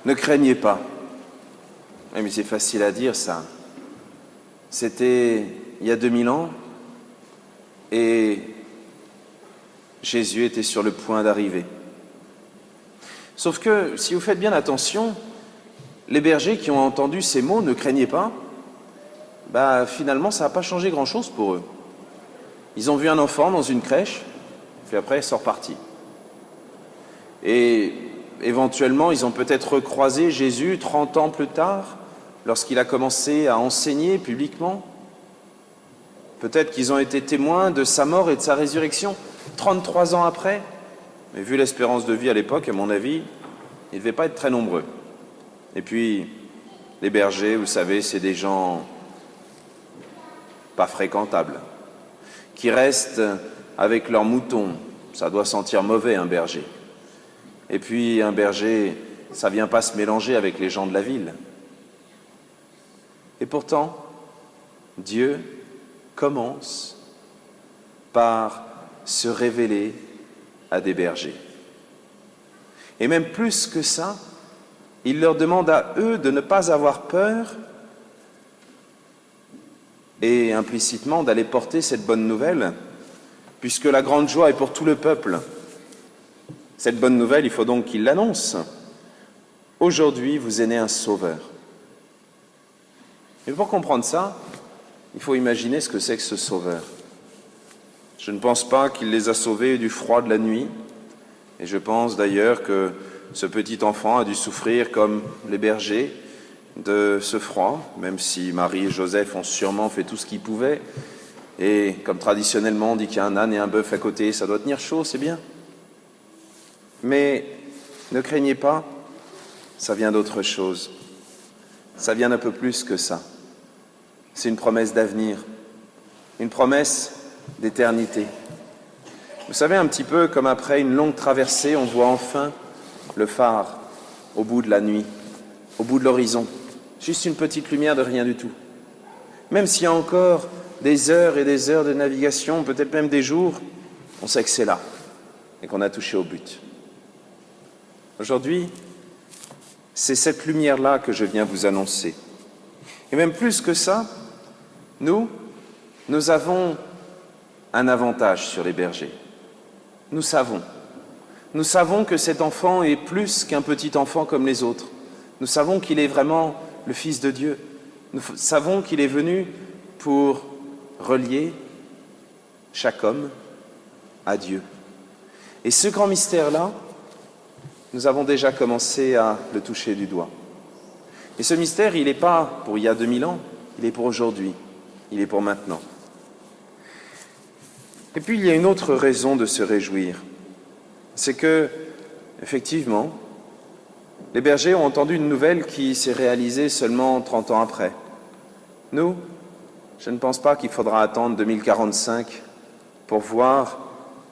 Ne craignez pas. Oui, mais c'est facile à dire, ça. C'était il y a 2000 ans, et Jésus était sur le point d'arriver. Sauf que, si vous faites bien attention, les bergers qui ont entendu ces mots, ne craignez pas, finalement, ça n'a pas changé grand-chose pour eux. Ils ont vu un enfant dans une crèche, puis après, ils sont repartis. Et éventuellement, ils ont peut-être recroisé Jésus 30 ans plus tard, lorsqu'il a commencé à enseigner publiquement. Peut-être qu'ils ont été témoins de sa mort et de sa résurrection 33 ans après. Mais vu l'espérance de vie à l'époque, à mon avis, ils ne devaient pas être très nombreux. Et puis, les bergers, vous savez, c'est des gens pas fréquentables, qui restent avec leurs moutons. Ça doit sentir mauvais, un berger. Et puis, un berger, ça vient pas se mélanger avec les gens de la ville. Et pourtant, Dieu commence par se révéler à des bergers. Et même plus que ça, il leur demande à eux de ne pas avoir peur et implicitement d'aller porter cette bonne nouvelle, puisque la grande joie est pour tout le peuple. Cette bonne nouvelle, il faut donc qu'il l'annonce. Aujourd'hui, vous est né un sauveur. Et pour comprendre ça, il faut imaginer ce que c'est que ce sauveur. Je ne pense pas qu'il les a sauvés du froid de la nuit, et je pense d'ailleurs que ce petit enfant a dû souffrir comme les bergers de ce froid, même si Marie et Joseph ont sûrement fait tout ce qu'ils pouvaient, et comme traditionnellement on dit qu'il y a un âne et un bœuf à côté, ça doit tenir chaud, c'est bien. Mais ne craignez pas, ça vient d'autre chose. Ça vient d'un peu plus que ça. C'est une promesse d'avenir, une promesse d'éternité. Vous savez, un petit peu comme après une longue traversée, on voit enfin le phare au bout de la nuit, au bout de l'horizon. Juste une petite lumière de rien du tout. Même s'il y a encore des heures et des heures de navigation, peut-être même des jours, on sait que c'est là et qu'on a touché au but. Aujourd'hui, c'est cette lumière-là que je viens vous annoncer. Et même plus que ça, nous avons un avantage sur les bergers. Nous savons que cet enfant est plus qu'un petit enfant comme les autres. Nous savons qu'il est vraiment le Fils de Dieu. Nous savons qu'il est venu pour relier chaque homme à Dieu. Et ce grand mystère-là, nous avons déjà commencé à le toucher du doigt. Et ce mystère, il n'est pas pour il y a 2000 ans, il est pour aujourd'hui, il est pour maintenant. Et puis il y a une autre raison de se réjouir, c'est que, effectivement, les bergers ont entendu une nouvelle qui s'est réalisée seulement 30 ans après. Nous, je ne pense pas qu'il faudra attendre 2045 pour voir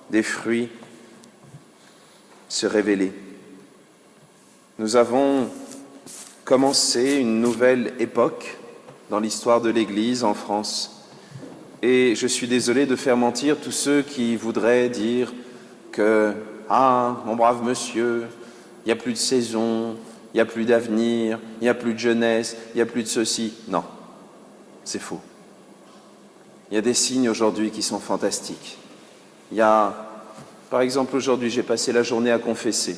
des fruits se révéler. Nous avons commencé une nouvelle époque dans l'histoire de l'Église en France. Et je suis désolé de faire mentir tous ceux qui voudraient dire que « Ah, mon brave monsieur, il n'y a plus de saison, il n'y a plus d'avenir, il n'y a plus de jeunesse, il n'y a plus de ceci. » Non, c'est faux. Il y a des signes aujourd'hui qui sont fantastiques. Il y a, par exemple, aujourd'hui, j'ai passé la journée à confesser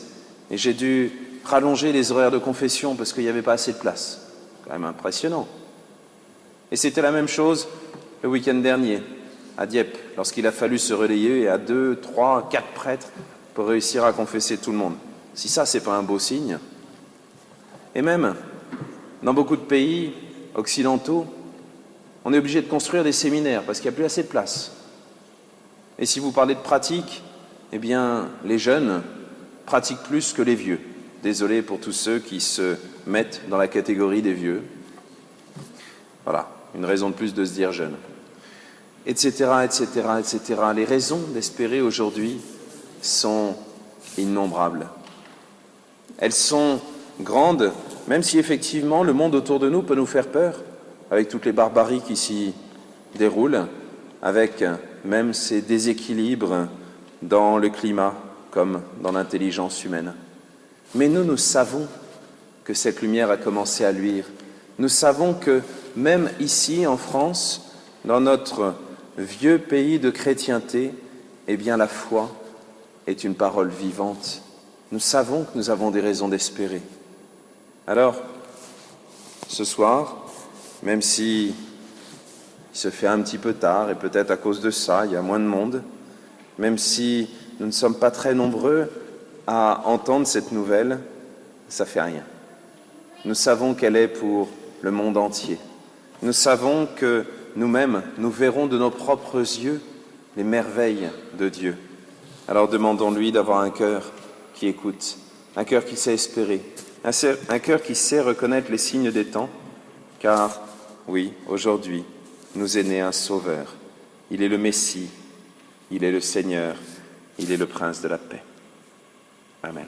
et j'ai dû rallonger les horaires de confession parce qu'il n'y avait pas assez de place. C'est quand même impressionnant. Et c'était la même chose le week-end dernier, à Dieppe, lorsqu'il a fallu se relayer à 2, 3, 4 prêtres pour réussir à confesser tout le monde. Si ça, c'est pas un beau signe. Et même, dans beaucoup de pays occidentaux, on est obligé de construire des séminaires parce qu'il n'y a plus assez de place. Et si vous parlez de pratique, eh bien, les jeunes pratiquent plus que les vieux. Désolé pour tous ceux qui se mettent dans la catégorie des vieux. Voilà, une raison de plus de se dire jeune. Etc., etc., etc. Les raisons d'espérer aujourd'hui sont innombrables. Elles sont grandes, même si effectivement le monde autour de nous peut nous faire peur, avec toutes les barbaries qui s'y déroulent, avec même ces déséquilibres dans le climat comme dans l'intelligence humaine. Mais nous savons que cette lumière a commencé à luire. Nous savons que même ici en France, dans notre vieux pays de chrétienté, eh bien la foi est une parole vivante. Nous savons que nous avons des raisons d'espérer. Alors, ce soir, même si il se fait un petit peu tard, et peut-être à cause de ça, il y a moins de monde, même si nous ne sommes pas très nombreux à entendre cette nouvelle, ça fait rien. Nous savons qu'elle est pour le monde entier. Nous savons que nous-mêmes, nous verrons de nos propres yeux les merveilles de Dieu. Alors demandons-lui d'avoir un cœur qui écoute, un cœur qui sait espérer, un cœur qui sait reconnaître les signes des temps, car, oui, aujourd'hui, nous est né un Sauveur. Il est le Messie, il est le Seigneur, il est le Prince de la paix. Amen.